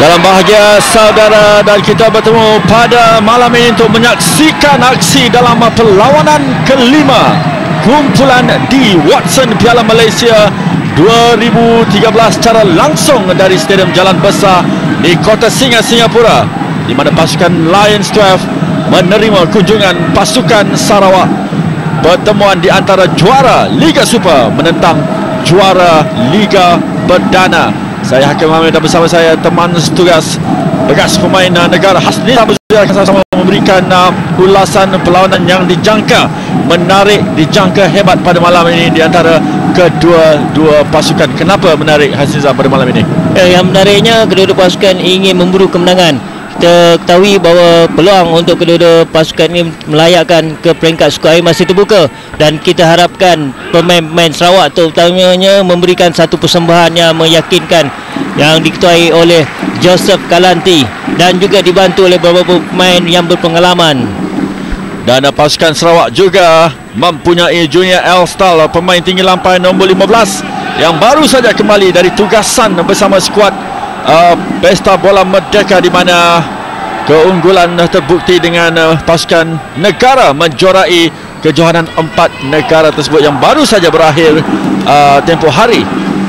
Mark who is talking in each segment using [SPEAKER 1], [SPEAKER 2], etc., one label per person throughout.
[SPEAKER 1] Dalam bahagia saudara, dan kita bertemu pada malam ini untuk menyaksikan aksi dalam perlawanan kelima kumpulan di Watson Piala Malaysia 2013 secara langsung dari Stadium Jalan Besar di Kota Singa, Singapura, di mana pasukan Lions 12 menerima kunjungan pasukan Sarawak. Pertemuan di antara juara Liga Super menentang juara Liga Perdana. Saya Hakim Hamid dan bersama saya teman setugas bekas pemain negara Hasni akan sama-sama memberikan ulasan perlawanan yang dijangka menarik, dijangka hebat pada malam ini di antara kedua-dua pasukan. Kenapa menarik, Hasnizam, pada malam ini?
[SPEAKER 2] Yang menariknya, kedua-dua pasukan ingin memburu kemenangan. Kita ketahui bahawa peluang untuk kedua-dua pasukan ini melayakkan ke peringkat skuad air masih terbuka, dan kita harapkan pemain-pemain Sarawak terutamanya memberikan satu persembahan yang meyakinkan, yang diketuai oleh Joseph Kalanti dan juga dibantu oleh beberapa pemain yang berpengalaman.
[SPEAKER 1] Dan pasukan Sarawak juga mempunyai Junior Elstal, pemain tinggi lampai nombor 15 yang baru saja kembali dari tugasan bersama skuad Pesta Bola Merdeka, di mana keunggulan terbukti dengan pasukan negara menjuarai kejohanan 4 negara tersebut yang baru saja berakhir tempoh hari.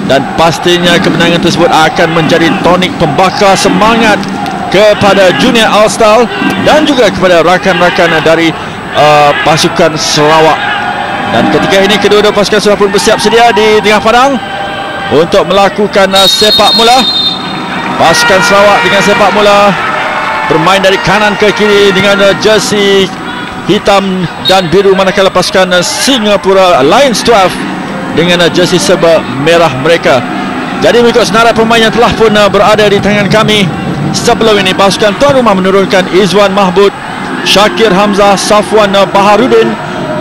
[SPEAKER 1] Dan pastinya kemenangan tersebut akan menjadi tonik pembakar semangat kepada Junior All-Star dan juga kepada rakan-rakan dari pasukan Sarawak. Dan ketika ini kedua-dua pasukan sudah pun bersiap sedia di tengah padang untuk melakukan sepak mula. Pasukan Sarawak dengan sepak mula bermain dari kanan ke kiri dengan jersey hitam dan biru, manakala pasukan Singapura Lions 12 dengan jersey serba merah mereka. Jadi mengikut senarai pemain yang telah pun berada di tangan kami sebelum ini, pasukan tuan rumah menurunkan Izwan Mahmud, Syakir Hamzah, Safwan Baharudin,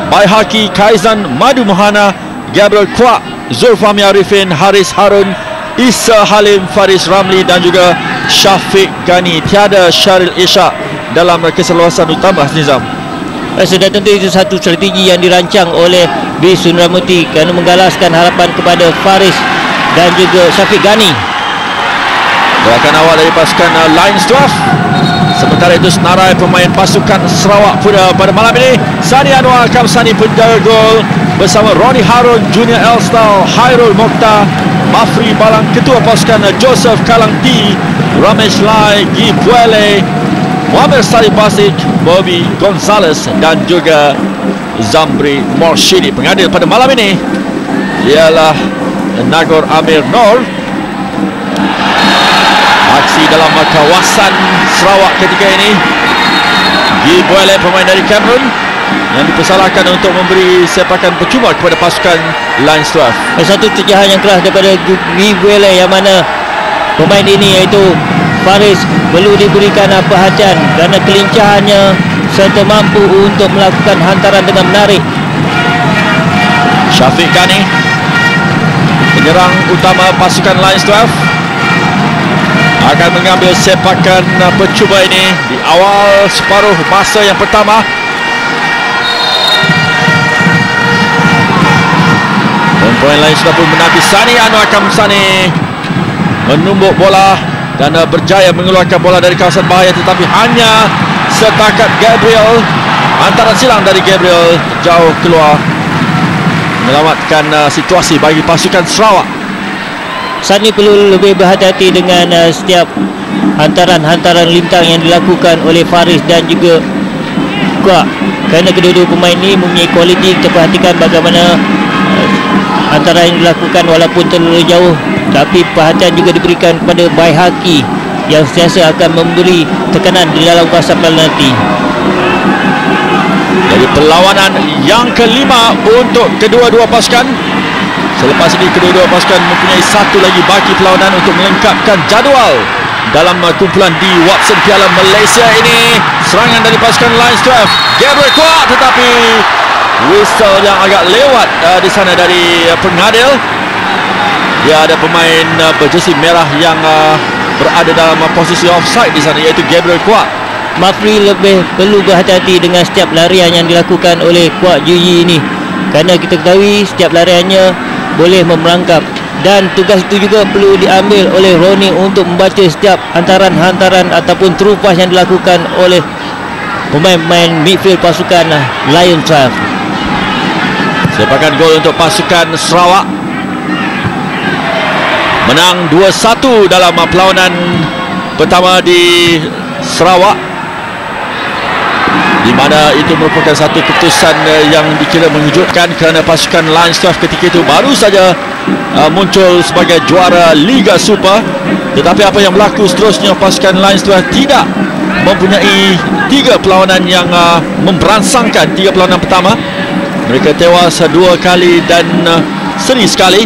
[SPEAKER 1] Baihaki, Kaizan, Madu Mohana, Gabriel Kwak, Zulfahmi Arifin, Haris Harun, Isa Halim, Faris Ramli dan juga Syafiq Ghani. Tiada Syaril Ishak dalam keseluruhan utama, Nizam.
[SPEAKER 2] Sudah tentu itu satu strategi yang dirancang oleh B. Sundramoorthy kerana menggalaskan harapan kepada Faris dan juga Syafiq Ghani.
[SPEAKER 1] Gerakan awal dari pasukan Lions 12. Sementara itu senarai pemain pasukan Sarawak pula pada malam ini, Sani Anwar Kamsani penjaga gol bersama Ronnie Harun, Junior Elstal, Hairul Mokhtar, Mafri Balang, ketua pasukan Joseph Kalangti, Ramesh Lai, Gi Buele, Muhammad Salih Basik, Bobby Gonzalez dan juga Zamri Morshidi. Pengadil pada malam ini ialah Nagor Amir Nor. Aksi dalam kawasan Sarawak ketika ini, Gi Buele, pemain dari Cameron, yang dipersalahkan untuk memberi sepakan percuma kepada pasukan Lions 12.
[SPEAKER 2] Satu terjahan yang keras daripada Gi Buele, yang mana pemain ini iaitu Faris perlu diberikan perhatian kerana kelincahannya serta mampu untuk melakukan hantaran dengan menarik.
[SPEAKER 1] Syafiq Ghani, penyerang utama pasukan Lions 12, akan mengambil sepakan percuma ini di awal separuh masa yang pertama. Pemain lain sudah pun menanti. Sani Anwar Kamsani menumbuk bola dan berjaya mengeluarkan bola dari kawasan bahaya, tetapi hanya setakat Gabriel, antara silang dari Gabriel jauh keluar, menyelamatkan situasi bagi pasukan Sarawak.
[SPEAKER 2] Sani perlu lebih berhati-hati dengan setiap hantaran-hantaran lintang yang dilakukan oleh Faris dan juga Kwak, kerana kedua-dua pemain ini mempunyai kualiti. Kita perhatikan bagaimana hantaran yang dilakukan walaupun terlalu jauh, tapi perhatian juga diberikan kepada Baihaki yang sentiasa akan memberi tekanan di dalam kawasan penalti.
[SPEAKER 1] Jadi perlawanan yang kelima untuk kedua-dua pasukan. Selepas ini kedua-dua pasukan mempunyai satu lagi baki perlawanan untuk melengkapkan jadual dalam kumpulan di Watson Piala Malaysia ini. Serangan dari pasukan Lions 12, Gabriel Kwak, tetapi whistle yang agak lewat di sana dari pengadil. Dia ada pemain berjersey merah yang berada dalam posisi offside di sana, iaitu Gabriel Kwak.
[SPEAKER 2] Mafri lebih perlu berhati-hati dengan setiap larian yang dilakukan oleh Kwak Juyi ini, kerana kita ketahui setiap lariannya boleh memerangkap dan tugas itu juga perlu diambil oleh Ronnie untuk membaca setiap hantaran-hantaran ataupun terupas yang dilakukan oleh pemain-pemain midfield pasukan Lions 12.
[SPEAKER 1] Sepakan gol untuk pasukan Sarawak. Menang 2-1 dalam perlawanan pertama di Sarawak, di mana itu merupakan satu keputusan yang dikira mengejutkan kerana pasukan Lions 12 ketika itu baru saja muncul sebagai juara Liga Super. Tetapi apa yang berlaku seterusnya, pasukan Lions 12 tidak mempunyai 3 perlawanan yang memberansangkan. 3 perlawanan pertama mereka tewas 2 kali dan seri sekali.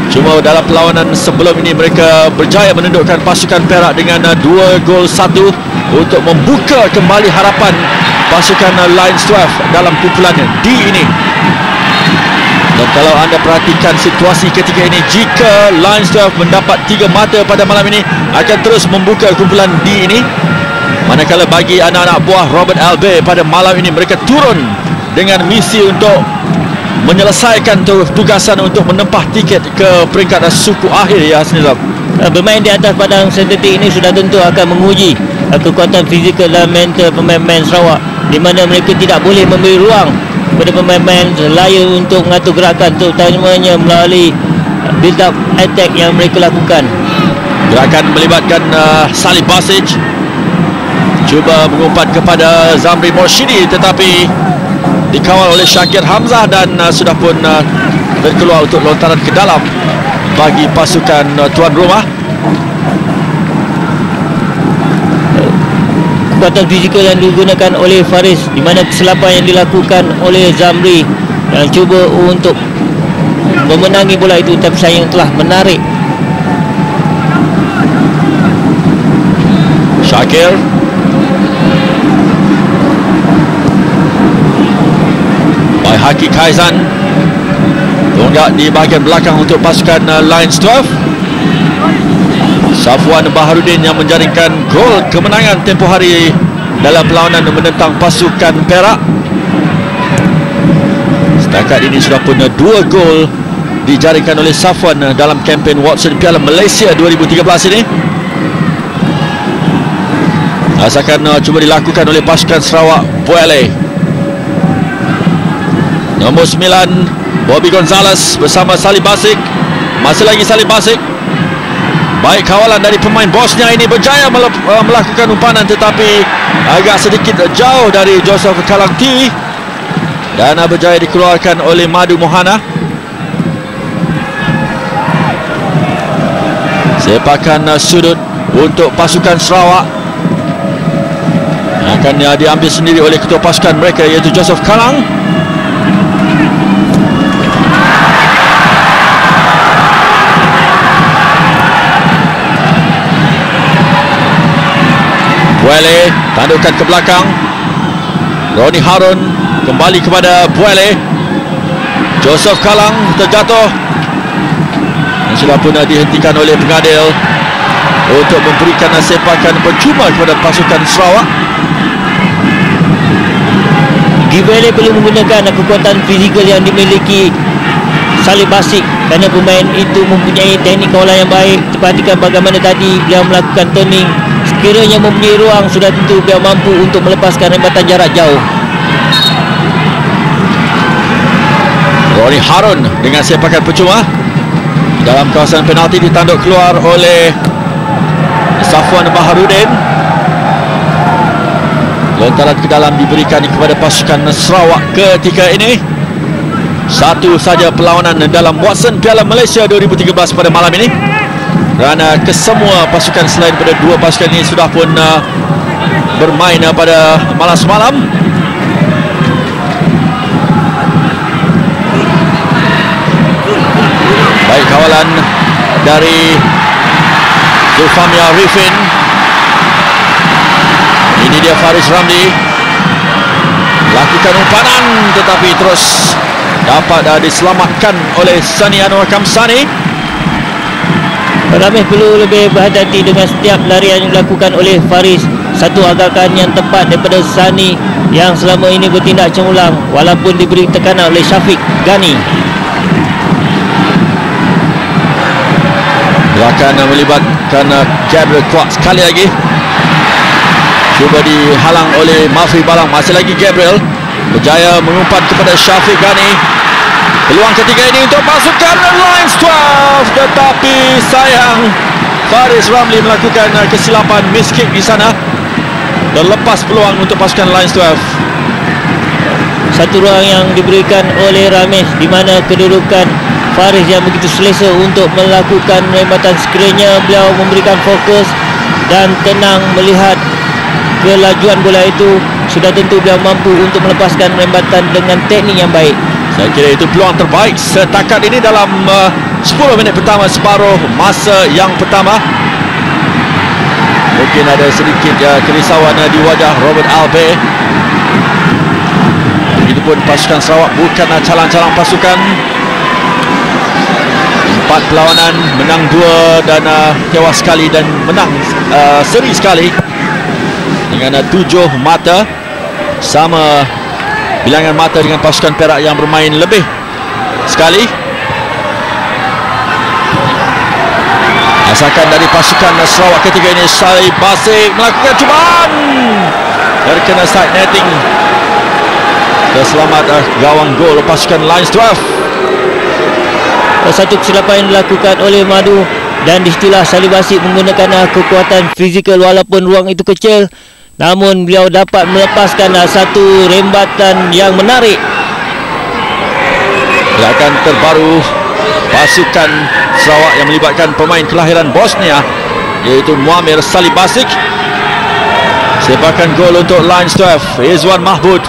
[SPEAKER 1] Cuma dalam perlawanan sebelum ini mereka berjaya menundukkan pasukan Perak dengan 2 gol 1 untuk membuka kembali harapan pasukan Lions 12 dalam kumpulan D ini. Dan kalau anda perhatikan situasi ketika ini, jika Lions 12 mendapat 3 mata pada malam ini, akan terus membuka kumpulan D ini. Manakala bagi anak-anak buah Robert Albe pada malam ini, mereka turun dengan misi untuk menyelesaikan tugasan untuk menempah tiket ke peringkat suku akhir, ya Hasnizam.
[SPEAKER 2] Bermain di atas padang sintetik ini sudah tentu akan menguji kekuatan fizikal dan mental pemain-pemain Sarawak, di mana mereka tidak boleh memberi ruang kepada pemain-pemain Lion untuk mengatur gerakan, terutamanya melalui build up attack yang mereka lakukan.
[SPEAKER 1] Gerakan melibatkan Salih Basic cuba mengumpat kepada Zamri Morshidi, tetapi dikawal oleh Syakir Hamzah dan sudah pun terkeluar untuk lontaran ke dalam bagi pasukan tuan rumah.
[SPEAKER 2] Kekuatan fizikal yang digunakan oleh Faris, di mana kesilapan yang dilakukan oleh Zamri yang cuba untuk memenangi bola itu, tapi sayang telah menarik.
[SPEAKER 1] Syakir Haki Kaizan tunggak di bahagian belakang untuk pasukan Lions 12. Safwan Baharudin yang menjaringkan gol kemenangan tempoh hari dalam perlawanan menentang pasukan Perak. Setakat ini sudah pun 2 gol dijaringkan oleh Safwan dalam kempen Watson Piala Malaysia 2013 ini. Asalkan cuba dilakukan oleh pasukan Sarawak. Buele, nombor 9 Bobby Gonzalez bersama Salih Basic. Masih lagi Salih Basic. Baik kawalan dari pemain Bosnia ini, berjaya melakukan umpanan tetapi agak sedikit jauh dari Joseph Kalangti dan berjaya dikeluarkan oleh Madu Mohana. Sepakan sudut untuk pasukan Sarawak akan diambil sendiri oleh ketua pasukan mereka, iaitu Joseph Kalang. Buele tandukan ke belakang. Ronnie Harun kembali kepada Buele. Joseph Kalang terjatuh dan sudah pun dihentikan oleh pengadil untuk memberikan sepakan percuma kepada pasukan Sarawak.
[SPEAKER 2] Buele perlu menggunakan kekuatan fizikal yang dimiliki Salih Basic kerana pemain itu mempunyai teknik kawalan yang baik. Perhatikan bagaimana tadi beliau melakukan turning. Sekiranya mempunyai ruang, sudah tentu beliau mampu untuk melepaskan rembatan jarak jauh.
[SPEAKER 1] Ronnie Harun dengan sepakan percuma dalam kawasan penalti, ditanduk keluar oleh Safwan Baharudin. Lontaran ke dalam diberikan kepada pasukan Sarawak ketika ini. Satu saja perlawanan dalam Watson Piala Malaysia 2013 pada malam ini, kerana kesemua pasukan selain pada 2 pasukan ini sudah pun bermain pada malam semalam. Baik kawalan dari Zulfamia Rifin. Ini dia Faris Ramli lakukan umpanan tetapi terus dapat diselamatkan oleh Sani Anwar Kamsani.
[SPEAKER 2] Ramesh perlu lebih berhati-hati dengan setiap larian yang dilakukan oleh Faris. Satu agakan yang tepat daripada Sani yang selama ini bertindak cemerlang walaupun diberi tekanan oleh Syafiq Ghani.
[SPEAKER 1] akan melibatkan Gabriel Kwak sekali lagi. Cuba dihalang oleh Mafri Balang. Masih lagi Gabriel berjaya mengumpat kepada Syafiq Ghani. Peluang ketiga ini untuk pasukan Lions 12, tetapi sayang Faris Ramli melakukan kesilapan miss kick di sana dan lepas peluang untuk pasukan Lions 12.
[SPEAKER 2] Satu ruang yang diberikan oleh Ramesh, di mana kedudukan Faris yang begitu selesa untuk melakukan rembatan. Sekiranya beliau memberikan fokus dan tenang melihat kelajuan bola itu, sudah tentu beliau mampu untuk melepaskan rembatan dengan teknik yang baik.
[SPEAKER 1] Saya kira itu peluang terbaik setakat ini dalam 10 minit pertama separuh masa yang pertama. Mungkin ada sedikit kerisauan di wajah Robert Albe. Begitupun pasukan Sarawak bukan calang-calang pasukan. 4 perlawanan, menang 2 dan tewas sekali, dan menang seri sekali dengan 7 mata. Sama bilangan mata dengan pasukan Perak yang bermain lebih sekali. Asalkan dari pasukan Sarawak ketika ini, Salih Basik melakukan cubaan, terkena side netting. Selamat gawang gol pasukan Lions 12.
[SPEAKER 2] Satu kesilapan yang dilakukan oleh Madu, dan disitulah Salih Basik menggunakan kekuatan fizikal walaupun ruang itu kecil, namun beliau dapat melepaskan satu rembatan yang menarik.
[SPEAKER 1] Gerakan terbaru pasukan Sarawak yang melibatkan pemain kelahiran Bosnia, iaitu Muamir Salih Basik. Sepakan gol untuk Lions 12, Izwan Mahmud.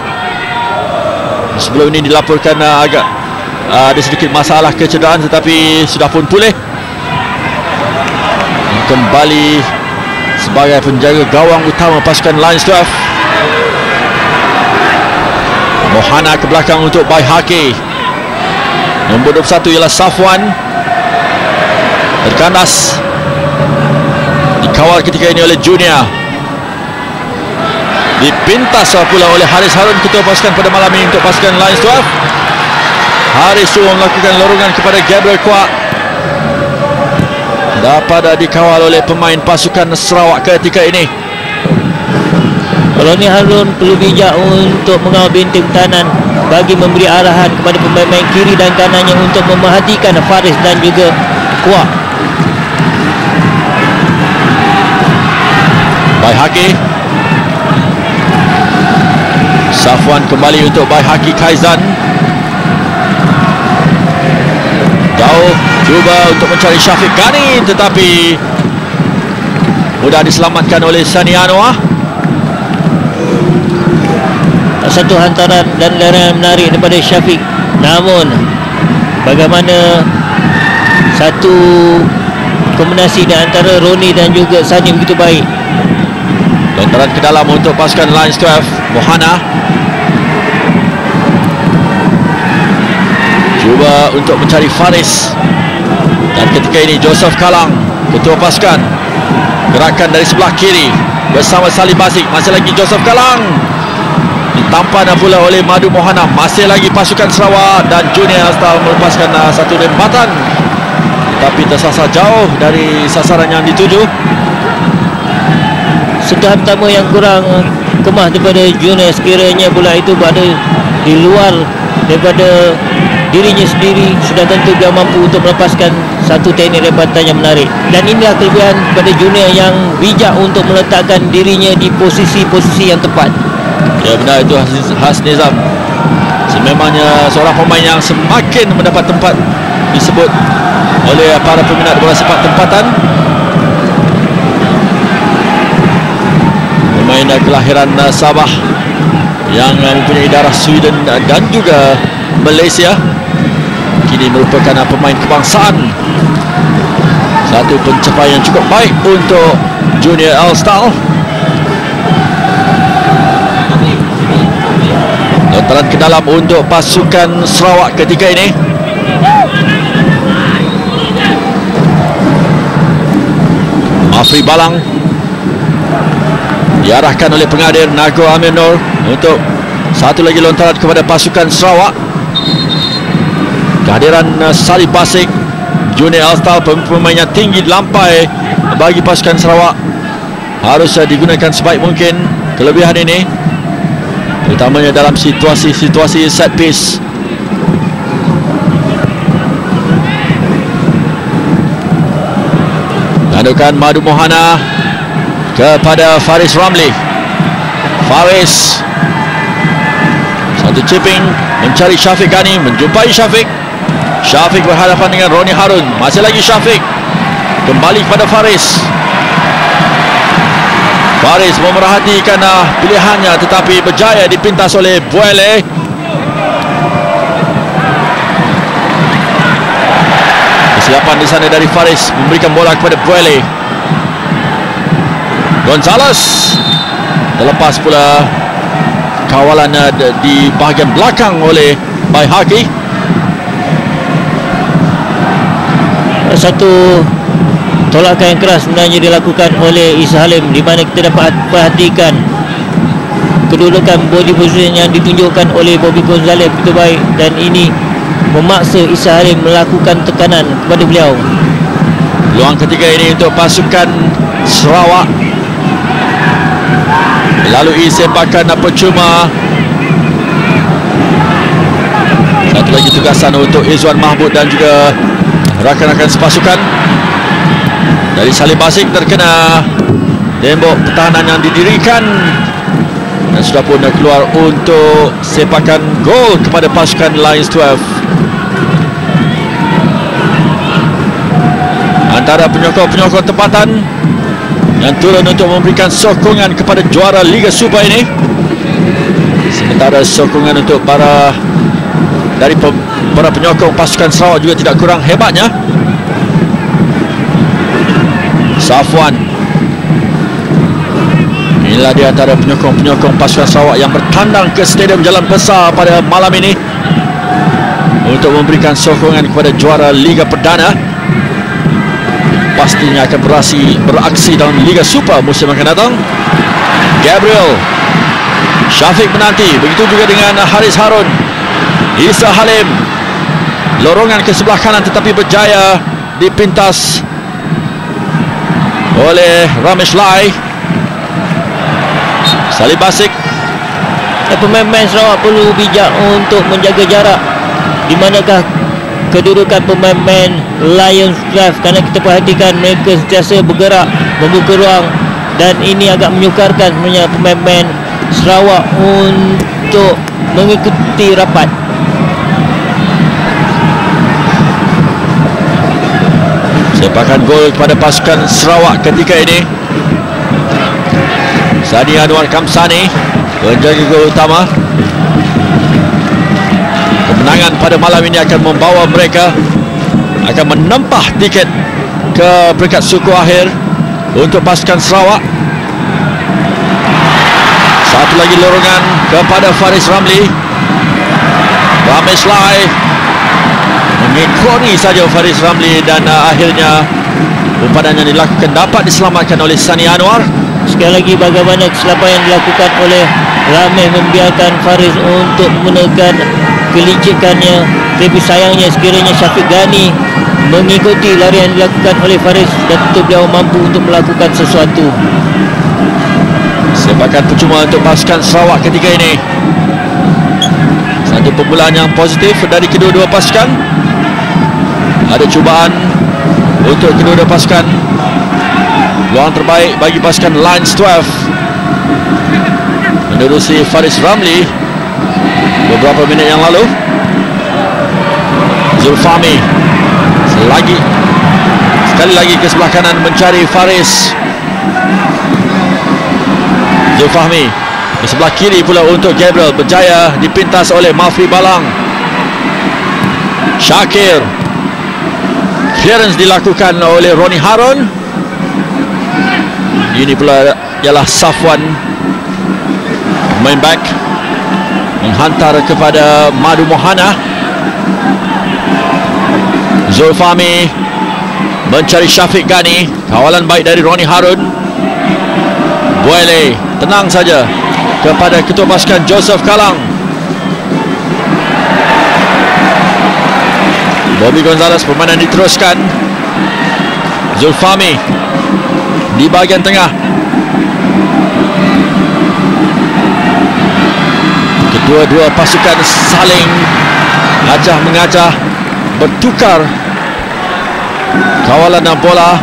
[SPEAKER 1] Sebelum ini dilaporkan agak ada sedikit masalah kecederaan, tetapi sudah pun pulih. Kembali sebagai penjaga gawang utama pasukan Lions 12. Mohana ke belakang untuk Baihaqi. Nombor 21 ialah Safwan. Terkandas, dikawal ketika ini oleh Junior. Dipintas pula oleh Haris Harun, ketua pasukan pada malam ini untuk pasukan Lions 12. Haris Harun melakukan lorongan kepada Gabriel Kwak. Dapat dikawal oleh pemain pasukan Sarawak ketika ini.
[SPEAKER 2] Roni Harun perlu bijak untuk mengawal benteng pertahanan bagi memberi arahan kepada pemain kiri dan kanannya untuk memerhatikan Faris dan juga Kwak.
[SPEAKER 1] Baihaqi. Safwan kembali untuk Baihaqi Kaizan. Jauh cuba untuk mencari Syafiq Ghani, tetapi mudah diselamatkan oleh Sani Anwar.
[SPEAKER 2] Satu hantaran dan larangan menarik daripada Syafiq, namun bagaimana satu kombinasi di antara Roni dan juga Sani begitu baik.
[SPEAKER 1] Lontaran ke dalam untuk pasukan Lions 12. Mohana cuba untuk mencari Faris, dan ketika ini Joseph Kalang, ketua pasukan, gerakan dari sebelah kiri bersama Salih Basik. Masih lagi Joseph Kalang, ditampan pula oleh Madu Mohana. Masih lagi pasukan Sarawak dan Junior Astal melepaskan satu rembatan, tapi tersasar jauh dari sasaran yang dituju.
[SPEAKER 2] Sentuhan pertama yang kurang kemah daripada Junior, sekiranya bola itu berada di luar daripada dirinya sendiri, sudah tentu dia mampu untuk melepaskan satu teknik rembatan yang menarik. Dan inilah kelebihan pada Junior yang bijak untuk meletakkan dirinya di posisi-posisi yang tepat.
[SPEAKER 1] Ya, benar, itu khas Nizam. Sememangnya seorang pemain yang semakin mendapat tempat disebut oleh para peminat bola sepak tempatan. Pemain kelahiran Sabah yang mempunyai darah Sweden dan juga Malaysia, kini merupakan pemain kebangsaan. Satu pencapaian yang cukup baik untuk Junior All-Star. Lontaran ke dalam untuk pasukan Sarawak ketika ini. Mafri Balang diarahkan oleh pengadir Nago Amir Nur untuk satu lagi lontaran kepada pasukan Sarawak. Kehadiran Salih Basik Junior Elstal, pemainnya tinggi lampai bagi pasukan Sarawak. Harus digunakan sebaik mungkin kelebihan ini, terutamanya dalam situasi-situasi set piece. Landukan Madu Mohana kepada Faris Ramli. Faris, satu chipping, mencari Syafiq Ghani, menjumpai Syafiq. Syafiq berhadapan dengan Roni Harun. Masih lagi Syafiq, kembali kepada Faris. Faris memerhatikan pilihannya, tetapi berjaya dipintas oleh Buele. Kesiapan di sana dari Faris, memberikan bola kepada Buele. Gonzales terlepas pula kawalan di bahagian belakang oleh Baihaqi.
[SPEAKER 2] Satu tolakan yang keras sebenarnya dilakukan oleh Isa Halim, di mana kita dapat perhatikan kedudukan body position yang ditunjukkan oleh Bobby Gonzales begitu baik, dan ini memaksa Isa Halim melakukan tekanan kepada beliau.
[SPEAKER 1] Peluang ketiga ini untuk pasukan Sarawak melalui sepakan percuma. Satu lagi tugasan untuk Izwan Mahmud dan juga rakan-rakan sepasukan. Dari Salim Basik terkena tembok pertahanan yang didirikan dan sudah pun keluar untuk sepakan gol kepada pasukan Lions 12. Antara penyokong-penyokong tempatan yang turun untuk memberikan sokongan kepada juara Liga Super ini, sementara sokongan untuk para penyokong pasukan Sarawak juga tidak kurang hebatnya. Safwan, inilah dia antara penyokong-penyokong pasukan Sarawak yang bertandang ke Stadium Jalan Besar pada malam ini untuk memberikan sokongan kepada juara Liga Perdana. Pastinya akan beraksi dalam Liga Super musim akan datang. Gabriel, Syafiq menanti, begitu juga dengan Haris Harun. Isa Halim, lorongan ke sebelah kanan tetapi berjaya dipintas oleh Ramesh Lai. Salim Basik.
[SPEAKER 2] Pemain-pemain Sarawak perlu bijak untuk menjaga jarak. Di manakah kedudukan pemain-pemain Lions Drive, kerana kita perhatikan mereka sentiasa bergerak, membuka ruang, dan ini agak menyukarkan sebenarnya pemain-pemain Sarawak untuk mengikuti rapat.
[SPEAKER 1] Sepakan gol kepada pasukan Sarawak ketika ini. Sani Anwar Kamsani, penjaga gol utama. Kemenangan pada malam ini akan membawa mereka, akan menempah tiket ke peringkat suku akhir untuk pasukan Sarawak. Satu lagi lorongan kepada Faris Ramli. Ramesh Lai mengekori saja Faris Ramli, dan akhirnya umpan yang dilakukan dapat diselamatkan oleh Sani Anwar.
[SPEAKER 2] Sekali lagi, bagaimana kesilapan yang dilakukan oleh Ramesh membiarkan Faris untuk menggunakan kelicikannya. Tapi sayangnya sekiranya Syafiq Ghani mengikuti larian yang dilakukan oleh Faris, dan tentu beliau mampu untuk melakukan sesuatu.
[SPEAKER 1] Sepakan percuma untuk pasukan Sarawak ketika ini. Satu permulaan yang positif dari kedua-dua pasukan. Ada cubaan untuk kedua-dua pasukan. Peluang terbaik bagi pasukan Lions 12 menerusi Faris Ramli beberapa minit yang lalu. Zulfahmi sekali lagi ke sebelah kanan mencari Faris. Zulfahmi ke sebelah kiri pula untuk Gabriel, berjaya dipintas oleh Mafri Balang. Syakir, clearance dilakukan oleh Roni Harun. Ini pula ialah Safwan, main back, menghantar kepada Madu Mohana. Zulfahmi mencari Syafiq Ghani, kawalan baik dari Roni Harun. Buele tenang saja kepada ketua pasukan Joseph Kalang. Bobby Gonzalez, permainan diteruskan. Zulfahmi di bahagian tengah. Kedua-dua pasukan saling ajah-mengajah, bertukar kawalan bola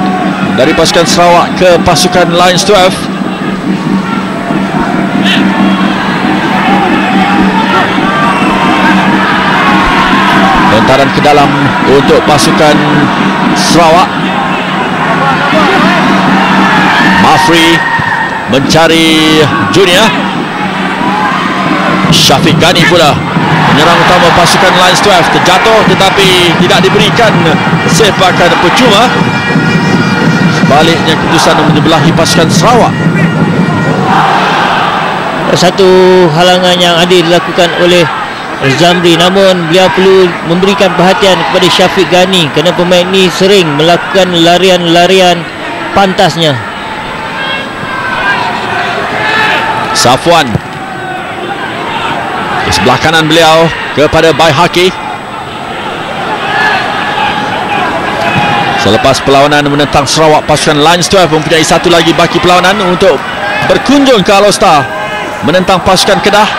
[SPEAKER 1] dari pasukan Sarawak ke pasukan Lions 12. Lontaran ke dalam untuk pasukan Sarawak. Mafri mencari Junior. Syafiq Ghani pula, penyerang utama pasukan Lions 12, terjatuh tetapi tidak diberikan sepakan percuma. Sebaliknya keputusan menyebelahi pasukan Sarawak.
[SPEAKER 2] Satu halangan yang adil dilakukan oleh Zamri, namun beliau perlu memberikan perhatian kepada Syafiq Ghani kerana pemain ini sering melakukan larian-larian pantasnya.
[SPEAKER 1] Safwan di sebelah kanan beliau kepada Baihaqi. Selepas perlawanan menentang Sarawak, pasukan Lions 12 mempunyai satu lagi baki perlawanan untuk berkunjung ke Alor-Star menentang pasukan Kedah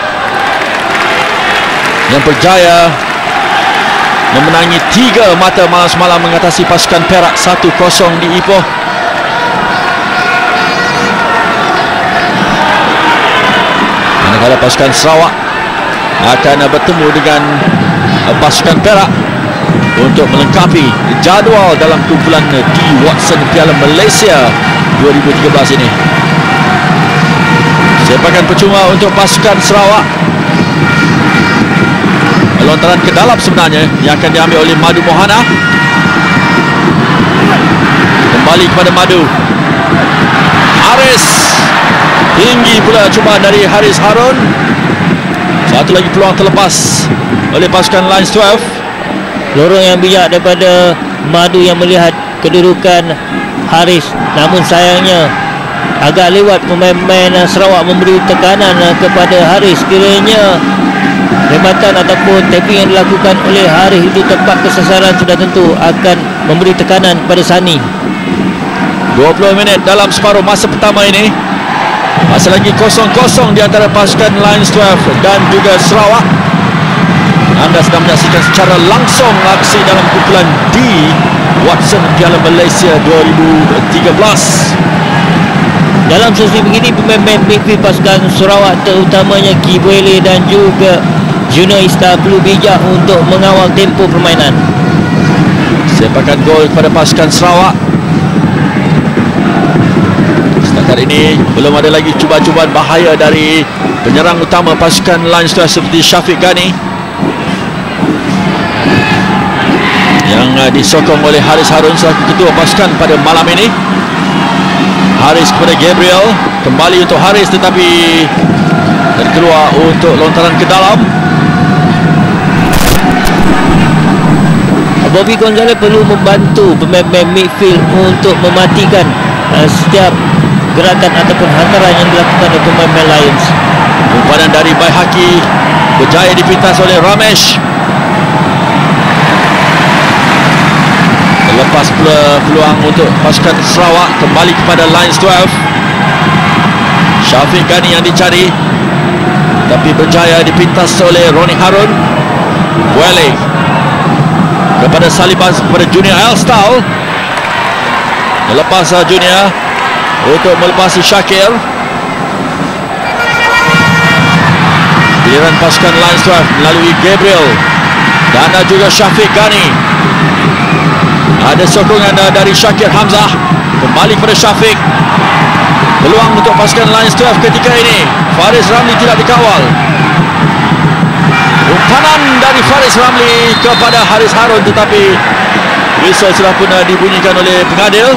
[SPEAKER 1] yang berjaya memenangi 3 mata malam semalam mengatasi pasukan Perak 1-0 di Ipoh. Manakala pasukan Sarawak akan bertemu dengan pasukan Perak untuk melengkapi jadual dalam kumpulan di Watson Piala Malaysia 2013 ini. Sepakan percuma untuk pasukan Sarawak. Lontaran ke dalam sebenarnya yang akan diambil oleh Madu Mohana. Kembali kepada Madu. Haris, tinggi pula cubaan dari Haris Harun. Satu lagi peluang terlepas oleh pasukan Lions 12.
[SPEAKER 2] Lorong yang bijak daripada Madu yang melihat kedudukan Haris, namun sayangnya agak lewat pemain-pemain Sarawak memberi tekanan kepada Haris. Kiranya rematan ataupun tapping yang dilakukan oleh Haris itu tepat kesasaran, sudah tentu akan memberi tekanan kepada Sani.
[SPEAKER 1] 20 minit dalam separuh masa pertama ini. Masih lagi 0-0 di antara pasukan Lions 12 dan juga Sarawak. Anda sedang menyaksikan secara langsung aksi dalam kumpulan D Watson Piala Malaysia 2013.
[SPEAKER 2] Dalam sesi begini, pemain-pemain midfield pasukan Sarawak terutamanya Kibuele dan juga Junior Ista perlu bijak untuk mengawal tempo permainan.
[SPEAKER 1] Sepakan gol kepada pasukan Sarawak. Setakat ini belum ada lagi cubaan-cubaan bahaya dari penyerang utama pasukan Lions 12 seperti Syafiq Ghani yang disokong oleh Haris Harun selaku ketua pasukan pada malam ini. Haris kepada Gabriel, kembali untuk Haris tetapi terkeluar untuk lontaran ke dalam.
[SPEAKER 2] Bobby Gonzalez perlu membantu pemain-pemain midfield untuk mematikan setiap gerakan ataupun hantaran yang dilakukan oleh pemain Lions.
[SPEAKER 1] Umpanan dari Baihaqi berjaya dipintas oleh Ramesh. Lepas pula peluang untuk pasukan Sarawak, kembali kepada Lions 12. Syafiq Ghani yang dicari tapi berjaya dipintas oleh Ronnie Harun. Buele kepada Salibas, kepada Junior Elstal. Lepas Junior untuk melepasi Syakir. Giliran pasukan Lions 12 melalui Gabriel dan juga Syafiq Ghani. Ada sokongan dari Syakir Hamzah. Kembali kepada Syafiq. Peluang untuk pasukan Lions 12 ketika ini. Faris Ramli tidak dikawal. Umpanan dari Faris Ramli kepada Haris Harun tetapi whistle sudah pun dibunyikan oleh pengadil.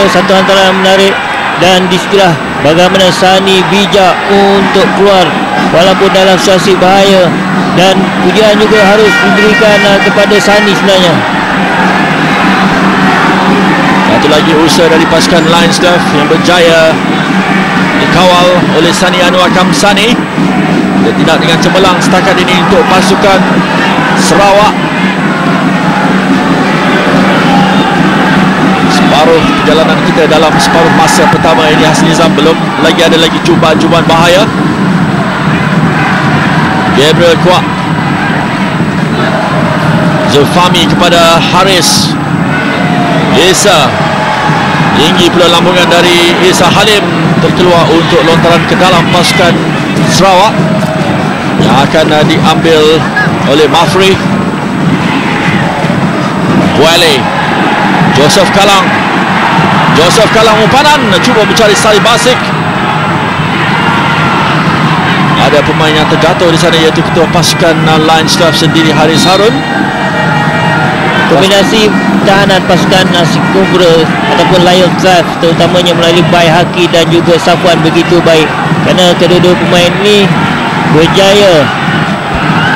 [SPEAKER 2] Satu hantaran menarik dan disitulah bagaimana Sani bijak untuk keluar walaupun dalam situasi bahaya, dan pujian juga harus diberikan kepada Sani sebenarnya.
[SPEAKER 1] Satu lagi usaha dari pasukan Lions 12 yang berjaya dikawal oleh Sani Anwar Kamsani. Dia tidak dengan cemerlang setakat ini untuk pasukan Sarawak. Separuh perjalanan kita dalam separuh masa pertama ini, Hassan Nizam, belum lagi ada lagi cubaan-cubaan bahaya. Gabriel kuat, Zulfami kepada Haris. Isa tinggi pula lambungan dari Isa Halim, terkeluar untuk lontaran ke dalam pasukan Sarawak yang akan diambil oleh Mafri. Buale, Joseph Kalang umpanan, cuba mencari Salih Basik. Ada pemain yang terjatuh di sana, iaitu ketua pasukan Lions Club sendiri, Haris Harun.
[SPEAKER 2] Kombinasi tahanan pasukan Nasi Kubra ataupun Lions Club, terutamanya melalui Bai Haki dan juga Safwan, begitu baik, kerana kedua-dua pemain ini berjaya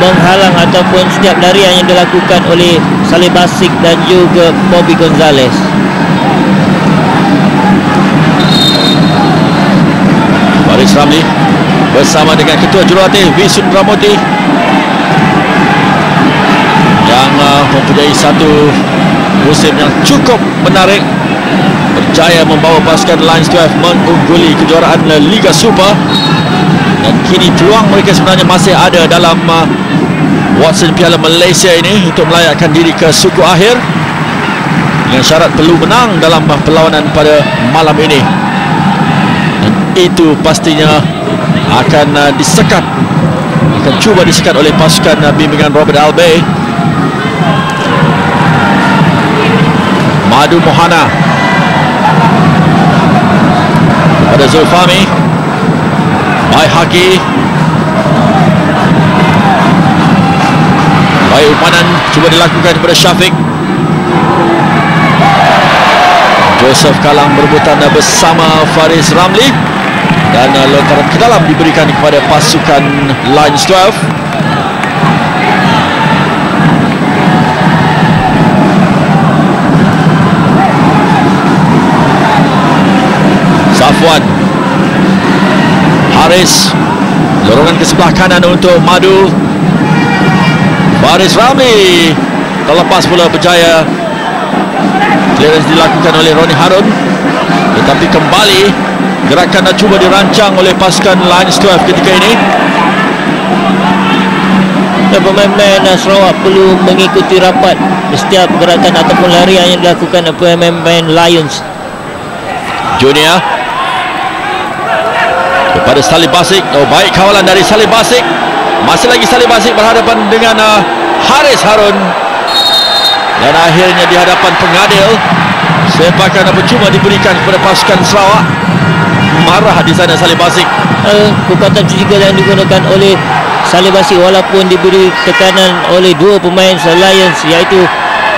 [SPEAKER 2] menghalang ataupun setiap larian yang dilakukan oleh Salih Basik dan juga Bobby Gonzalez.
[SPEAKER 1] Faris Ramli bersama dengan Ketua Jurulatih Visun Ramoti yang mempunyai satu musim yang cukup menarik, berjaya membawa pasukan Lions 12 mengungguli kejuaraan Liga Super, dan kini peluang mereka sebenarnya masih ada dalam Watson Piala Malaysia ini untuk melayakkan diri ke suku akhir, dengan syarat perlu menang dalam perlawanan pada malam ini, dan itu pastinya akan disekat, akan cuba disekat oleh pasukan bimbingan Robert Albay. Madu Mohana kepada Zulfami. Bai Haki, baik umpanan cuba dilakukan kepada Syafiq. Joseph Kalang berebutan bersama Faris Ramli, dan lontaran ke dalam diberikan kepada pasukan Lions 12. Safwan, Haris, lorongan ke sebelah kanan untuk Madu. Faris Ramli terlepas pula, berjaya clearance dilakukan oleh Roni Harun, tetapi kembali gerakan dah cuba dirancang oleh pasukan Lions 12 ketika ini.
[SPEAKER 2] Pemain-pemain Sarawak perlu mengikuti rapat setiap gerakan ataupun larian yang dilakukan oleh pemain-pemain Lions.
[SPEAKER 1] Junior kepada Salih Basik. Oh, baik kawalan dari Salih Basik. Masih lagi Salih Basik berhadapan dengan Haris Harun, dan akhirnya di hadapan pengadil sepakan percuma diberikan kepada pasukan Sarawak. Marah di sana Salih Basik.
[SPEAKER 2] Kekuatan fizikal yang digunakan oleh Salih Basik walaupun diberi tekanan oleh dua pemain Lions, iaitu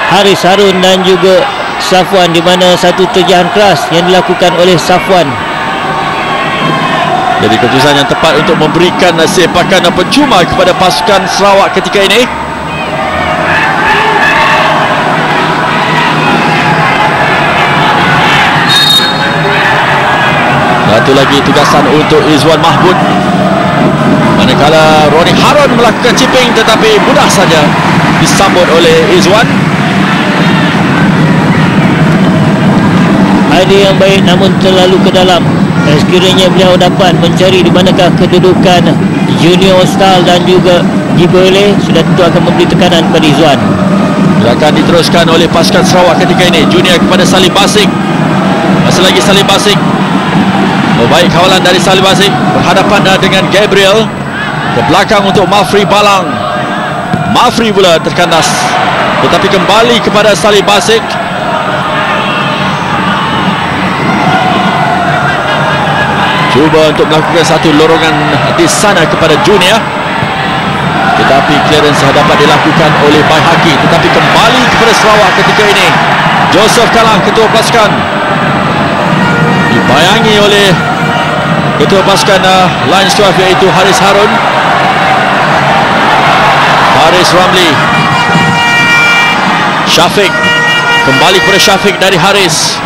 [SPEAKER 2] Haris Harun dan juga Safwan, di mana satu terjahan keras yang dilakukan oleh Safwan.
[SPEAKER 1] Jadi keputusan yang tepat untuk memberikan sepakan percuma kepada pasukan Sarawak ketika ini. Satu lagi tugasan untuk Izwan Mahmud, manakala Roni Harun melakukan chipping, tetapi mudah saja disambut oleh Izwan.
[SPEAKER 2] Idea yang baik namun terlalu ke dalam. Sekiranya beliau dapat mencari di manakah kedudukan Junior Style dan juga Gibole, sudah tentu akan memberi tekanan kepada Izwan.
[SPEAKER 1] Akan diteruskan oleh pasukan Sarawak ketika ini. Junior kepada Salih Basik. Masih lagi Salih Basik. Oh, baik kawalan dari Salih Basik, berhadapan dengan Gabriel. Ke belakang untuk Mafri Balang. Mafri pula terkandas, tetapi kembali kepada Salih Basik. Cuba untuk melakukan satu lorongan di sana kepada Junior, tetapi clearance dapat dilakukan oleh Bai Haki. Tetapi kembali kepada Sarawak ketika ini. Joseph Kalang, ketua pasukan, dibayangi oleh ketua pasukan Lions 12, iaitu Haris Harun. Faris Ramli. Syafiq, kembali kepada Syafiq dari Haris,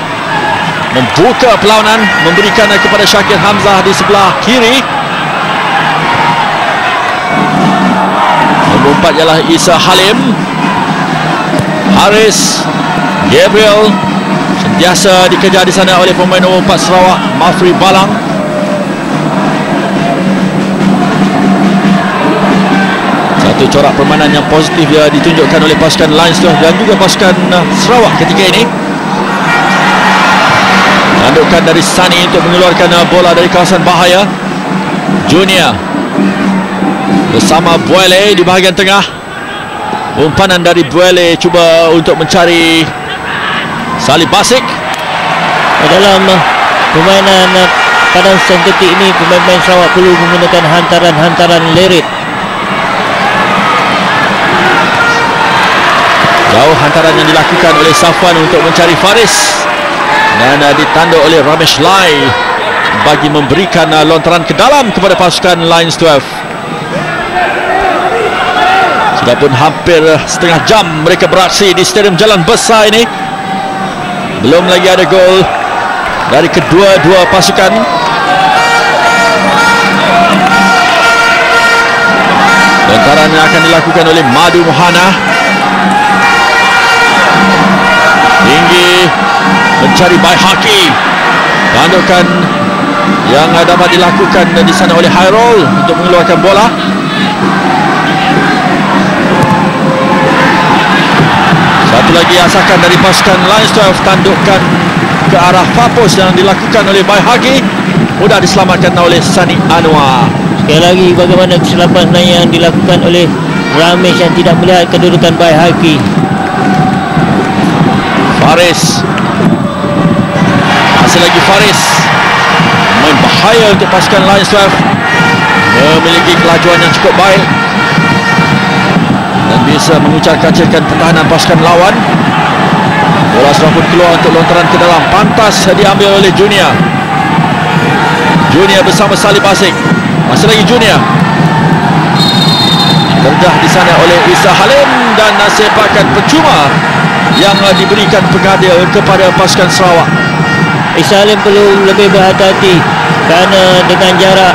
[SPEAKER 1] membuka perlawanan, memberikan kepada Syakir Hamzah di sebelah kiri. Nombor 4 ialah Isa Halim. Haris, Gabriel sentiasa dikejar di sana oleh pemain nombor 4 Sarawak, Mafri Balang. Satu corak permainan yang positif ditunjukkan oleh pasukan Lions dan juga pasukan Sarawak ketika ini. Tandukan dari Sani untuk mengeluarkan bola dari kawasan bahaya. Junior bersama Buele di bahagian tengah. Umpanan dari Buele cuba untuk mencari Salib Basik.
[SPEAKER 2] Dalam permainan padang sintetik ini, pemain-pemain Sarawak perlu menggunakan hantaran-hantaran lerit.
[SPEAKER 1] Jauh hantaran yang dilakukan oleh Safwan untuk mencari Faris, dan ditanduk oleh Ramesh Lai bagi memberikan lontaran ke dalam kepada pasukan Lions 12. Sudah pun hampir setengah jam mereka beraksi di Stadium Jalan Besar ini. Belum lagi ada gol dari kedua-dua pasukan. Lontaran yang akan dilakukan oleh Madu Mohana. Tinggi mencari Baihaki. Tandukan yang dapat dilakukan di sana oleh Hairul untuk mengeluarkan bola. Satu lagi asakan dari pasukan Lions 12, tandukan ke arah Papos yang dilakukan oleh Baihaki, mudah diselamatkan oleh Sani Anwar.
[SPEAKER 2] Sekali lagi, bagaimana kesilapan yang dilakukan oleh Ramesh yang tidak melihat kedudukan Baihaki.
[SPEAKER 1] Faris, masih lagi Faris, main bahaya untuk pasukan Lions 12, memiliki kelajuan yang cukup baik dan bisa mengucap-kacirkan pertahanan pasukan lawan. Bola sudah pun keluar untuk lontaran ke dalam, pantas diambil oleh Junior. Junior bersama Salib Basik, masih lagi Junior, terdah di sana oleh Isa Halim, dan sepakan percuma yang diberikan pengadil kepada pasukan Sarawak.
[SPEAKER 2] Isa Halim perlu lebih berhati-hati kerana dengan jarak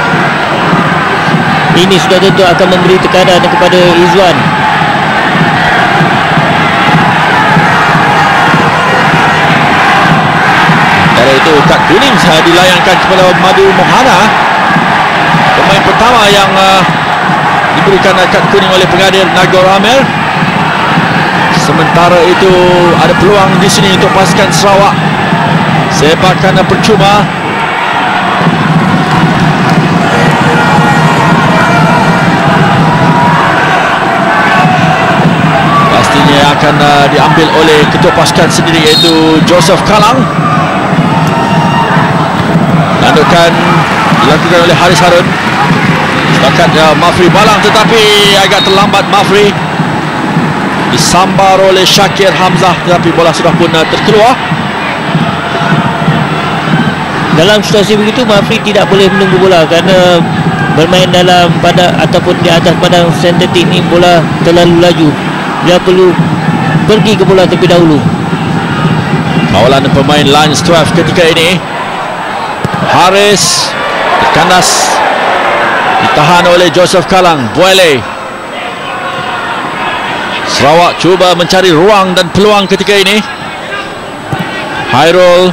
[SPEAKER 2] ini sudah tentu akan memberi tekanan kepada Izwan.
[SPEAKER 1] Dari itu kad kuning dilayangkan kepada Madu Mohana, pemain pertama yang diberikan kad kuning oleh pengadil Nagor Amir. Sementara itu ada peluang di sini untuk pasukan Sarawak. Sepakan percuma. Pastinya akan diambil oleh ketua pasukan sendiri, iaitu Joseph Kalang. Tandukan dilakukan oleh Haris Harun. Setakat Mafri Balang, tetapi agak terlambat Mafri. Disambar oleh Shakir Hamzah, tetapi bola sudah pun terkeluar.
[SPEAKER 2] Dalam situasi begitu, Mafri tidak boleh menunggu bola kerana bermain dalam pada ataupun di atas padang sintetik ni bola terlalu laju. Dia perlu pergi ke bola terlebih dahulu.
[SPEAKER 1] Kawalan pemain Lions 12 ketika ini. Haris terkandas, ditahan oleh Joseph Kalang. Buele. Sarawak cuba mencari ruang dan peluang ketika ini. Hairul,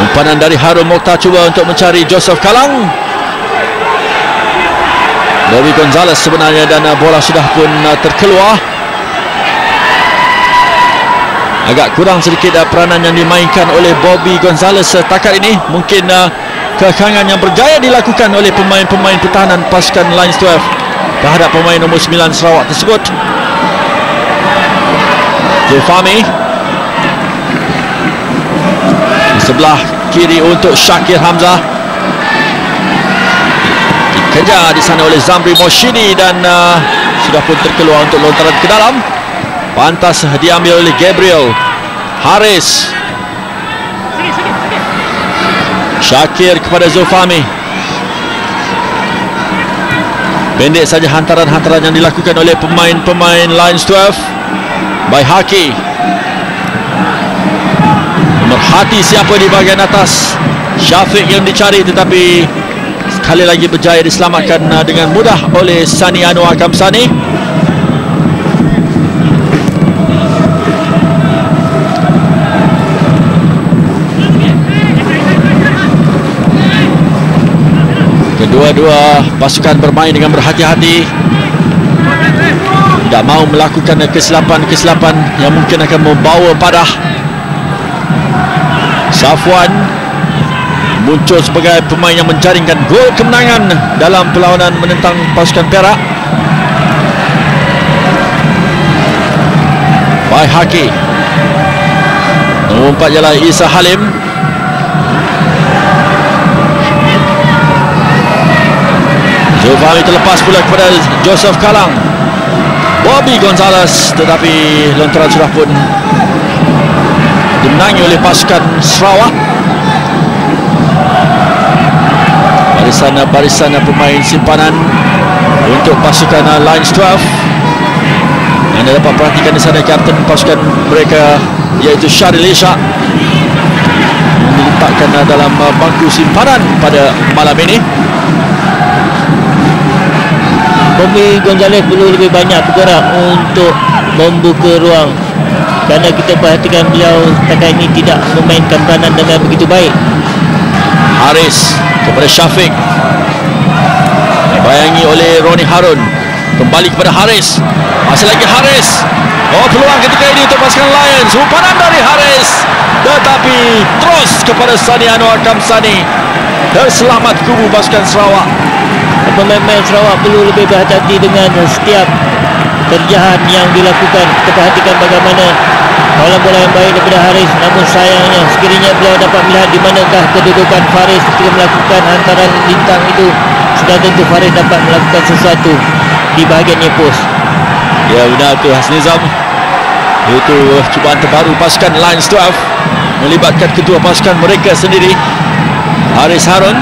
[SPEAKER 1] umpanan dari Harun Mokhtar cuba untuk mencari Joseph Kalang. Bobby Gonzalez sebenarnya, dan bola sudah pun terkeluar. Agak kurang sedikit peranan yang dimainkan oleh Bobby Gonzalez setakat ini. Mungkin kekangan yang berjaya dilakukan oleh pemain-pemain pertahanan pasukan Lions 12 terhadap pemain nombor 9 Sarawak tersebut. Zulfami di sebelah kiri untuk Shakir Hamzah, dikejar di sana oleh Zamri Moshidi, dan sudah pun terkeluar untuk lontaran ke dalam. Pantas diambil oleh Gabriel. Haris, Shakir kepada Zulfami. Pendek saja hantaran-hantaran yang dilakukan oleh pemain-pemain Lions 12. Baihaki memerhati siapa di bahagian atas. Syafiq yang dicari, tetapi sekali lagi berjaya diselamatkan dengan mudah oleh Sani Anwar Kamsani. Kedua-dua pasukan bermain dengan berhati-hati, tidak mahu melakukan kesilapan-kesilapan yang mungkin akan membawa padah. Safwan muncul sebagai pemain yang menjaringkan gol kemenangan dalam perlawanan menentang pasukan Perak. Baik Haki. Nombor 4 ialah Isa Halim. Zulfahmi terlepas pula kepada Joseph Kalang. Bobby Gonzalez, tetapi lontaran sudah pun dimenangi oleh pasukan Sarawak. Barisan pemain simpanan untuk pasukan Lions 12. Anda dapat perhatikan di sana kapten pasukan mereka iaitu Syaril Ishak diletakkan dalam bangku simpanan pada malam ini.
[SPEAKER 2] Bobby Gonzalez perlu lebih banyak bergerak untuk membuka ruang, kerana kita perhatikan beliau setakat ini tidak memainkan peranan dengan begitu baik.
[SPEAKER 1] Haris kepada Syafiq, dibayangi oleh Ronnie Harun. Kembali kepada Haris, masih lagi Haris. Oh, peluang ketika ini untuk pasukan Lions. Umpanan dari Haris, tetapi terus kepada Sani Anwar Kamsani. Terselamat kubu pasukan Sarawak.
[SPEAKER 2] Pemain-pemain Sarawak perlu lebih berhati-hati dengan setiap kerjaan yang dilakukan. Kita perhatikan bagaimana kawalan bola yang baik daripada Haris, namun sayangnya sekiranya beliau dapat melihat di manakah kedudukan Faris ketika melakukan hantaran lintang itu, sudah tentu Faris dapat melakukan sesuatu di bahagian pos.
[SPEAKER 1] Ya, benar tu Hasnizam. Itu cubaan terbaru pasukan Lions 12 melibatkan ketua pasukan mereka sendiri, Haris Harun.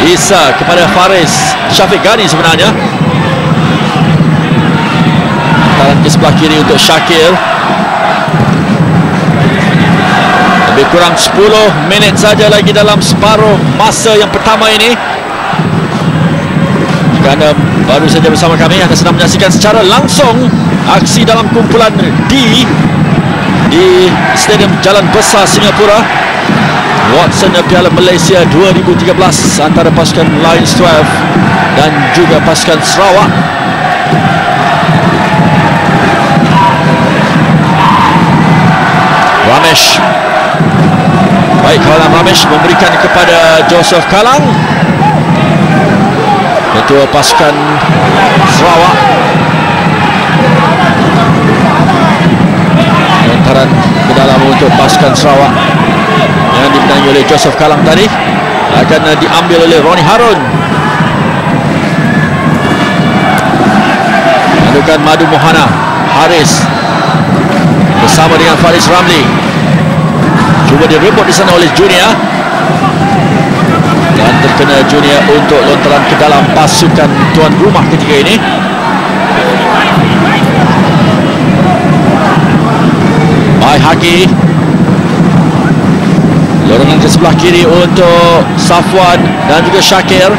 [SPEAKER 1] Isa kepada Faris, Syafiq Ghani sebenarnya. Hantaran ke sebelah kiri untuk Syakir. Lebih kurang 10 minit saja lagi dalam separuh masa yang pertama ini. Jika anda baru saja bersama kami, anda sedang menyaksikan secara langsung aksi dalam kumpulan D di Stadium Jalan Besar Singapura, Watson Piala Malaysia 2013 antara pasukan Lions 12 dan juga pasukan Sarawak. Ramesh, baik, kawalan Ramesh memberikan kepada Joseph Kalang, ketua pasukan Sarawak. Lontaran ke dalam untuk pasukan Sarawak yang dimenangi oleh Joseph Kalang tadi akan diambil oleh Ronnie Harun. Mandukan Madu Mohana, Haris bersama dengan Faris Ramli. Cuba direbut di sana oleh Junior dan terkena Junior untuk lontaran ke dalam pasukan tuan rumah ketika ini. Baik Haki, dorongan ke sebelah kiri untuk Safwan dan juga Syakir.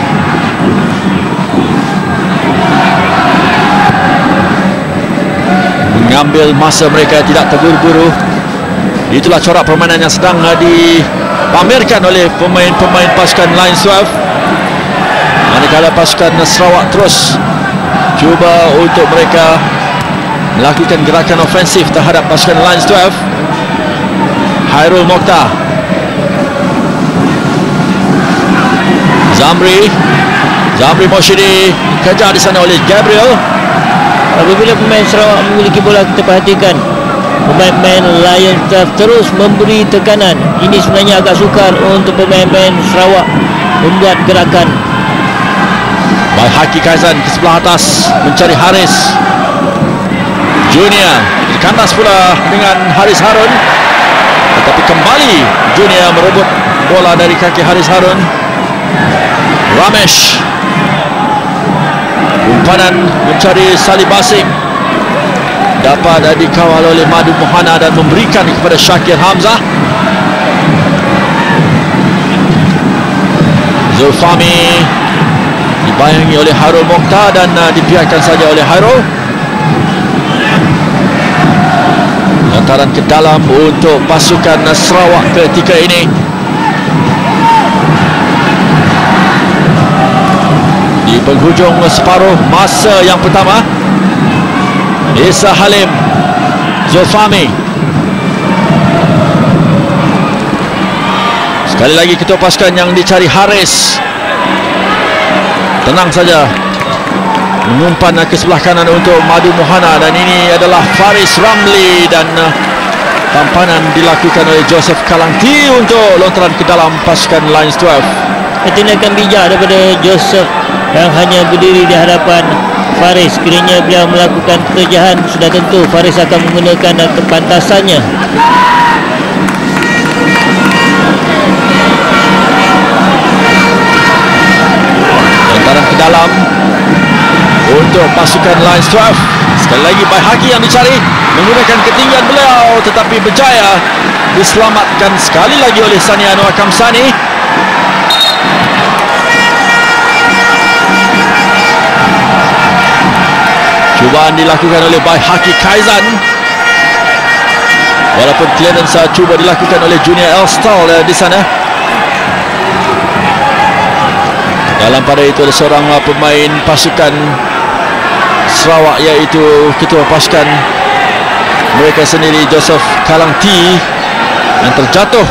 [SPEAKER 1] Mengambil masa mereka, tidak terburu-buru. Itulah corak permainan yang sedang dipamerkan oleh pemain-pemain pasukan Lions 12. Manakala pasukan Sarawak terus cuba untuk mereka melakukan gerakan ofensif terhadap pasukan Lions 12. Hairul Mokhtar, Zamri Moshidi kejar di sana oleh Gabriel.
[SPEAKER 2] Apabila pemain Sarawak memiliki bola, kita perhatikan pemain-pemain Lions terus memberi tekanan. Ini sebenarnya agak sukar untuk pemain-pemain Sarawak membuat gerakan.
[SPEAKER 1] Baik Haki Kaizan ke sebelah atas mencari Haris. Junior dikandas pula dengan Haris Harun, tetapi kembali Junior merebut bola dari kaki Haris Harun. Ramesh, umpanan mencari Salih Basim, dapat dikawal oleh Madu Mohana dan memberikan kepada Syakir Hamzah. Zulfami dibayangi oleh Hairul Mokhtar dan dibiarkan saja oleh Hairul. Lontaran ke dalam untuk pasukan Sarawak ketika ini. Di penghujung separuh masa yang pertama, Isa Halim, Zulfami. Sekali lagi ketua pasukan yang dicari Haris. Tenang saja mengumpan ke sebelah kanan untuk Madu Mohana, dan ini adalah Faris Ramli, dan tampanan dilakukan oleh Joseph Kalangti untuk lontaran ke dalam pasukan Lions 12.
[SPEAKER 2] Tindakan bijak daripada Joseph yang hanya berdiri di hadapan Faris. Sekiranya beliau melakukan pekerjaan, sudah tentu Faris akan menggunakan kepantasannya.
[SPEAKER 1] Lontaran ke dalam untuk pasukan Lions 12. Sekali lagi Baihaqi yang dicari, menggunakan ketinggian beliau tetapi berjaya diselamatkan sekali lagi oleh Sani Anwar Kamsani. Cubaan dilakukan oleh Baihaqi Kaizan, walaupun clearance cuba dilakukan oleh Junior Elstal di sana. Dalam pada itu ada seorang pemain pasukan Sarawak, iaitu ketua pasukan mereka sendiri, Joseph Kalangti, yang terjatuh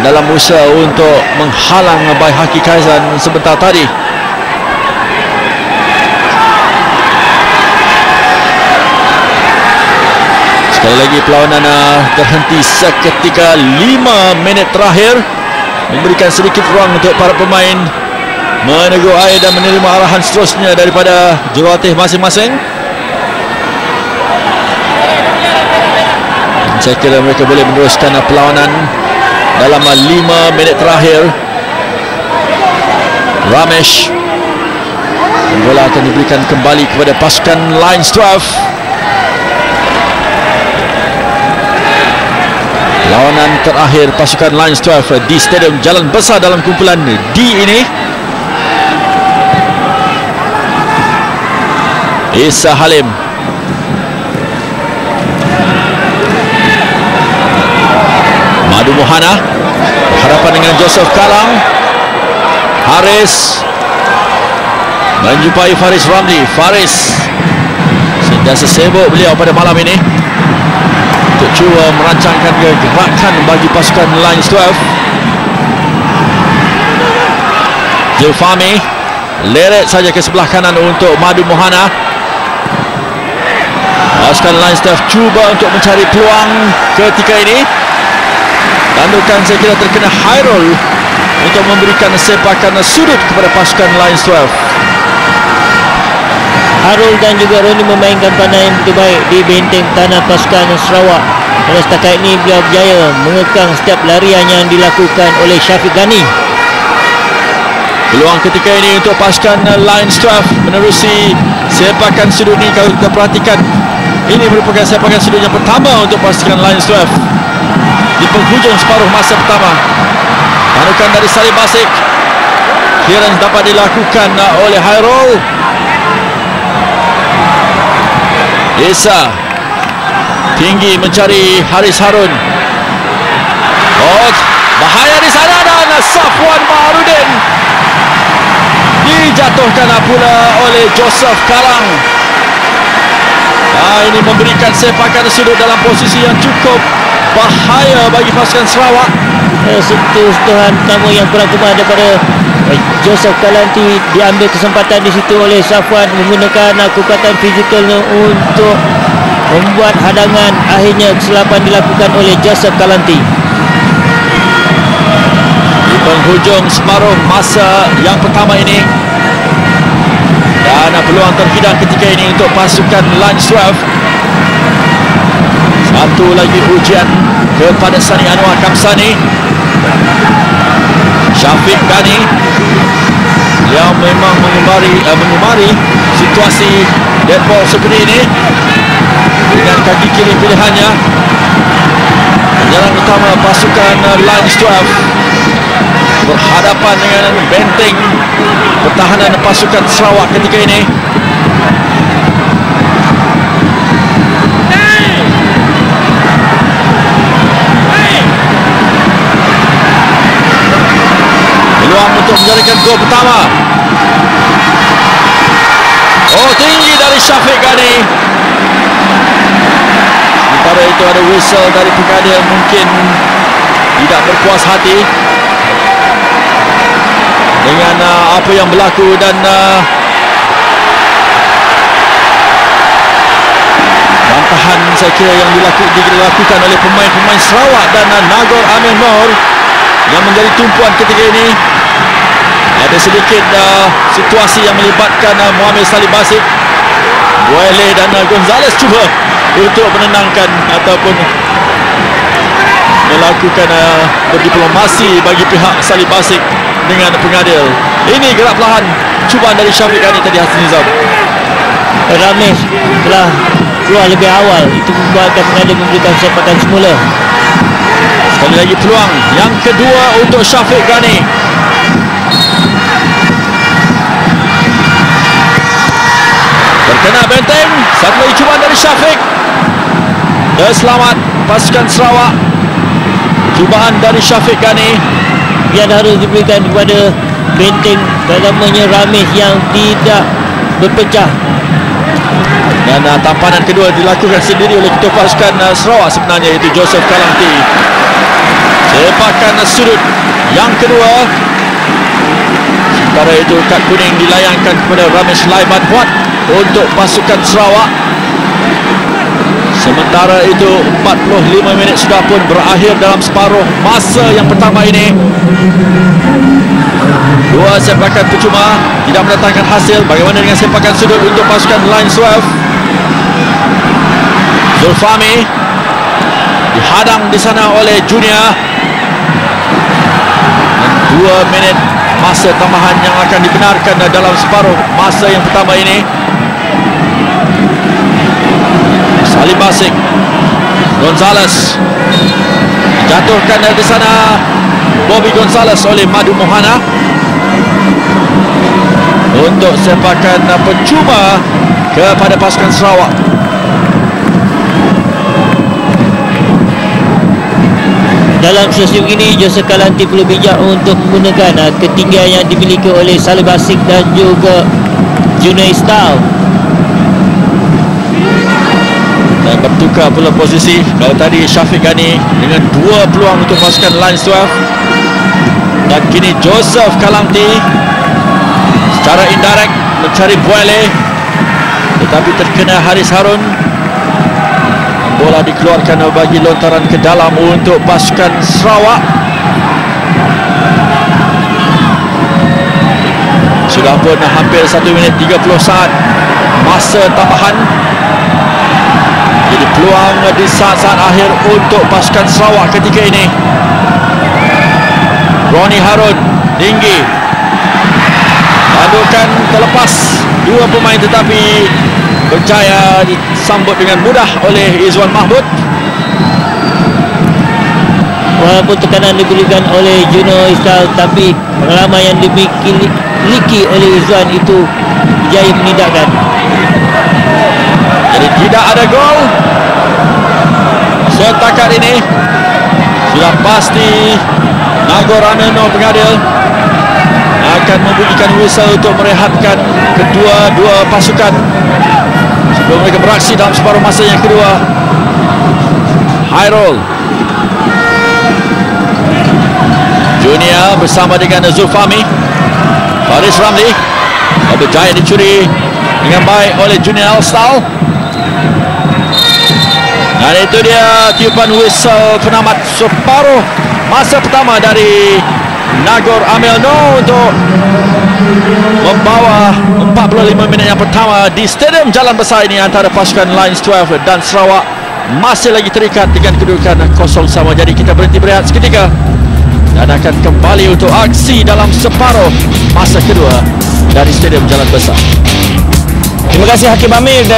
[SPEAKER 1] dalam usaha untuk menghalang Baihaqi Kaizan sebentar tadi. Sekali lagi perlawanan terhenti seketika. 5 minit terakhir memberikan sedikit ruang untuk para pemain menegur air dan menerima arahan seterusnya daripada jurulatih masing-masing. Saya kira mereka boleh meneruskan perlawanan dalam 5 minit terakhir. Ramesh, bola akan diberikan kembali kepada pasukan Lions 12. Lawanan terakhir pasukan Lions 12 di Stadium Jalan Besar dalam kumpulan D ini. Isa Halim, Madu Mohana berhadapan dengan Joseph Kalang. Haris menjumpai Faris Ramli. Faris sentiasa sibuk beliau pada malam ini untuk cuba merancangkan gerakan bagi pasukan Lions 12. Zulfami leret saja ke sebelah kanan untuk Madu Mohana. Pasukan Lions 12 cuba untuk mencari peluang ketika ini. Tandukan saya kira terkena Hairul untuk memberikan sepakan sudut kepada pasukan Lions 12.
[SPEAKER 2] Harul dan juga Roni memainkan peranan yang begitu baik di benteng tanah pasukan Sarawak. Dan setakat ini beliau berjaya mengekang setiap larian yang dilakukan oleh Syafiq Ghani.
[SPEAKER 1] Peluang ketika ini untuk pasukan Lions 12 menerusi sepakan sudut ini. Kalau kita perhatikan, ini merupakan sepakan sudut yang pertama untuk pasukan Lions 12 di penghujung separuh masa pertama. Tanukan dari Salim Basik, clearance dapat dilakukan oleh Hairul. Isa tinggi mencari Haris Harun. Oh, bahaya di sana, dan Safwan Baharudin dijatuhkan pula oleh Joseph Kalang. Ini memberikan sepakan sudut dalam posisi yang cukup bahaya bagi pasukan Sarawak.
[SPEAKER 2] Sentuhan pertama yang kurang kemah daripada Joseph Kalangti diambil kesempatan di situ oleh Safwan, menggunakan kekuatan fizikalnya untuk membuat hadangan. Akhirnya kesilapan dilakukan oleh Joseph Kalangti.
[SPEAKER 1] Di penghujung separuh masa yang pertama ini, dan peluang terhidang ketika ini untuk pasukan Lions 12. Satu lagi ujian kepada Sani Anwar Kamsani. Syafiq Ghani yang memang mengemari situasi dead ball seperti ini dengan kaki kiri pilihannya. Penyerang utama pasukan Lions 12 berhadapan dengan benteng pertahanan pasukan Sarawak ketika ini. Peluang untuk menjadikan gol pertama. Oh, tinggi dari Syafiq Ghani. Sementara itu ada whistle dari pengadil, mungkin tidak berpuas hati dengan apa yang berlaku, dan bantahan saya kira yang dilakukan oleh pemain-pemain Sarawak dan Nagor Amir Noor yang menjadi tumpuan ketika ini. Ada sedikit situasi yang melibatkan Mohamed Salih Basik, Buele dan Gonzales cuba untuk menenangkan ataupun melakukan berdiplomasi bagi pihak Salih Basik dengan pengadil. Ini gerak perlahan cubaan dari Syafiq Ghani tadi, Hassan Nizam.
[SPEAKER 2] Ramesh telah keluar lebih awal, itu membuatkan pengadil memberikan sepakan semula.
[SPEAKER 1] Sekali lagi peluang yang kedua untuk Syafiq Ghani. Terkena benteng, satu lagi cubaan dari Syafiq. Selamat pasukan Sarawak. Cubaan dari Syafiq Ghani
[SPEAKER 2] yang harus diberikan kepada benteng namanya Ramesh yang tidak berpecah.
[SPEAKER 1] Dan tampanan kedua dilakukan sendiri oleh ketua pasukan Sarawak sebenarnya, iaitu Joseph Kalangti. Sepakan sudut yang kedua. Sementara itu kad kuning dilayangkan kepada Ramesh Laiban Puat untuk pasukan Sarawak. Sementara itu 45 minit sudah pun berakhir dalam separuh masa yang pertama ini. Dua sepakan percuma tidak mendatangkan hasil. Bagaimana dengan sepakan sudut untuk pasukan Lions 12? Zulfahmi dihadang di sana oleh Junior. Dan 2 minit masa tambahan yang akan dibenarkan dalam separuh masa yang pertama ini. Salih Basik, Gonzales dijatuhkan di sana Bobby Gonzales oleh Madu Mohana untuk sepakan percuma kepada pasukan Sarawak.
[SPEAKER 2] Dalam situasi begini, Joseph Kalangti perlu bijak untuk menggunakan ketinggian yang dimiliki oleh Salih Basik dan juga Junai Style,
[SPEAKER 1] dan bertukar pula posisi. Kalau tadi Syafiq Ghani dengan 2 peluang untuk pasukan Lions 12, dan kini Joseph Kalangti secara indirect mencari Buele, tetapi terkena Haris Harun. Bola dikeluarkan bagi lontaran ke dalam untuk pasukan Sarawak. Sudah pun hampir 1 minit 30 saat masa tambahan. Jadi peluang di saat-saat akhir untuk pasukan Sarawak ketika ini. Ronnie Harun tinggi, tandukan terlepas 2 pemain, tetapi berjaya disambut dengan mudah oleh Izwan Mahmud.
[SPEAKER 2] Walaupun tekanan diberikan oleh Juno Istal, tapi pengalaman yang dimiliki oleh Izwan itu berjaya menindakkan.
[SPEAKER 1] Jadi tidak ada gol setakat ini. Sudah pasti Nagor Amir Noor pengadil akan membunyikan whistle untuk merehatkan kedua-dua pasukan sebelum mereka beraksi dalam separuh masa yang kedua. Hairul Junior bersama dengan Zulfahmi. Faris Ramli berjaya dicuri dengan baik oleh Junior Elstal. Dan itu dia tiupan whistle penamat separuh masa pertama dari Nagor Amir Noor untuk membawa 45 minit yang pertama di Stadium Jalan Besar ini antara pasukan Lions 12 dan Sarawak masih lagi terikat dengan kedudukan 0 sama. Jadi kita berhenti berehat seketika dan akan kembali untuk aksi dalam separuh masa kedua dari Stadium Jalan Besar.
[SPEAKER 3] Terima kasih Hakim Amir dan